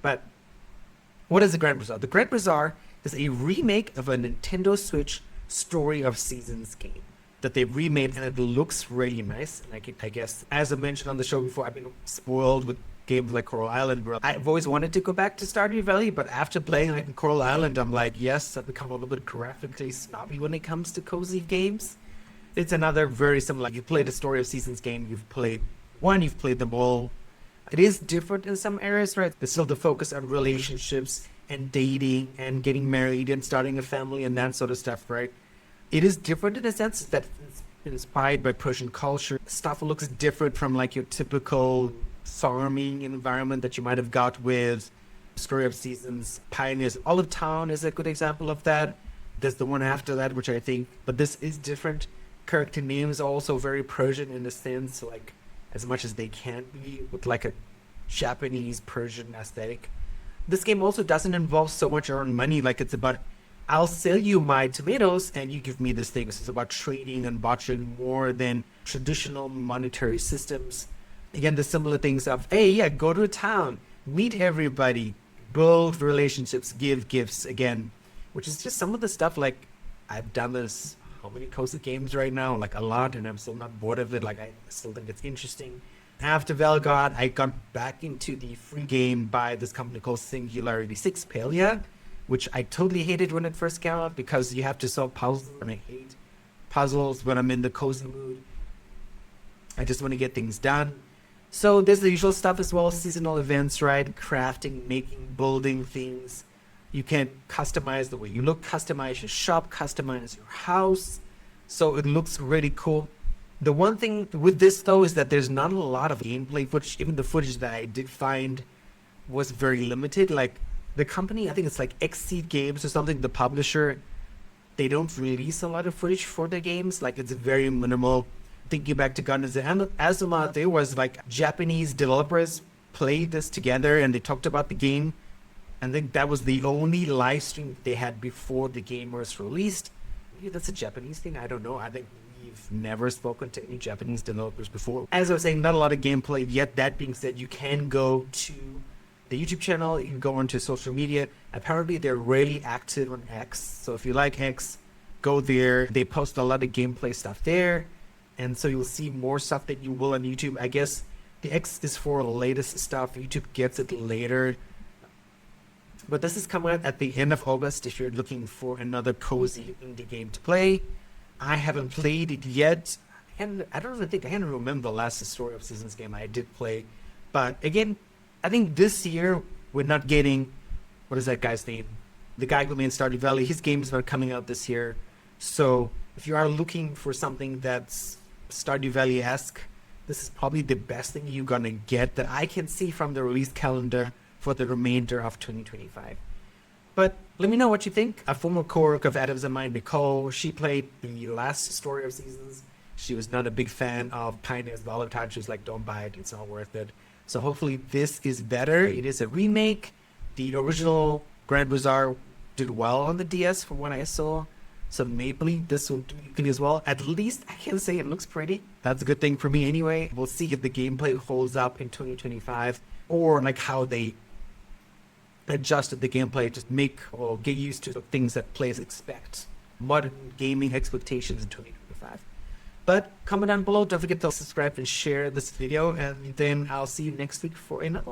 But what is the Grand Bazaar? The Grand Bazaar is a remake of a Nintendo Switch Story of Seasons game that they remade, and it looks really nice. And I guess, as I mentioned on the show before, I've been spoiled with games like Coral Island, where I've always wanted to go back to Stardew Valley, but after playing like Coral Island, I'm like, yes, I've become a little bit graphically snobby when it comes to cozy games. It's another very similar. You played a Story of Seasons game. You've played one. You've played them all. It is different in some areas, right? There's still the focus on relationships and dating and getting married and starting a family and that sort of stuff, right? It is different in a sense that it's inspired by Persian culture. Stuff looks different from like your typical farming environment that you might have got with Story of Seasons. Pioneers Olive Town is a good example of that. There's the one after that, which I think, but this is different. Character names are also very Persian in a sense, like as much as they can be, with like a Japanese Persian aesthetic. This game also doesn't involve so much earned money, like it's about I'll sell you my tomatoes and you give me this thing. So it's about trading and bartering more than traditional monetary systems. Again, the similar things of, hey, yeah, go to a town, meet everybody, build relationships, give gifts again, which is just some of the stuff like I've done this how many cozy games right now? Like a lot, and I'm still not bored of it. Like I still think it's interesting. After Valgod, I got back into the free game by this company called Singularity 6 Palia, which I totally hated when it first came out because you have to solve puzzles, and I hate puzzles when I'm in the cozy mood. I just want to get things done. So there's the usual stuff as well, seasonal events, right? Crafting, making, building things. You can customize the way you look, customize your shop, customize your house. So it looks really cool. The one thing with this though is that there's not a lot of gameplay footage. Even the footage that I did find was very limited. Like the company, I think it's like Xseed Games or something, the publisher, they don't release a lot of footage for their games. Like it's very minimal. Thinking back to Guns and Azuma, there was like Japanese developers played this together and they talked about the game. I think that was the only live stream they had before the game was released. Maybe that's a Japanese thing. I don't know. I think we've never spoken to any Japanese developers before. As I was saying, not a lot of gameplay yet. That being said, you can go to the YouTube channel. You can go onto social media. Apparently, they're really active on X. So if you like X, go there. They post a lot of gameplay stuff there. And so you'll see more stuff that you will on YouTube. I guess the X is for the latest stuff. YouTube gets it later. But this is coming out at the end of August if you're looking for another cozy indie game to play. I haven't played it yet. And I don't really think I can remember the last Story of Seasons game I did play. But again, I think this year we're not getting, what is that guy's name? The guy who made Stardew Valley. His games are coming out this year. So if you are looking for something that's Stardew Valley-esque, this is probably the best thing you're gonna get that I can see from the release calendar for the remainder of 2025. But let me know what you think. A former co-worker of Adam's and mine, Nicole, she played the last Story of Seasons. She was not a big fan of Pioneers of Olive Town. She was like, don't buy it, it's not worth it. So hopefully this is better. It is a remake. The original Grand Bazaar did well on the DS from what I saw. So maybe this will do equally as well. At least I can say it looks pretty. That's a good thing for me anyway. We'll see if the gameplay holds up in 2025 or like how they adjusted the gameplay to make or get used to the things that players expect. Modern gaming expectations in 2025. But comment down below. Don't forget to subscribe and share this video. And then I'll see you next week for another one.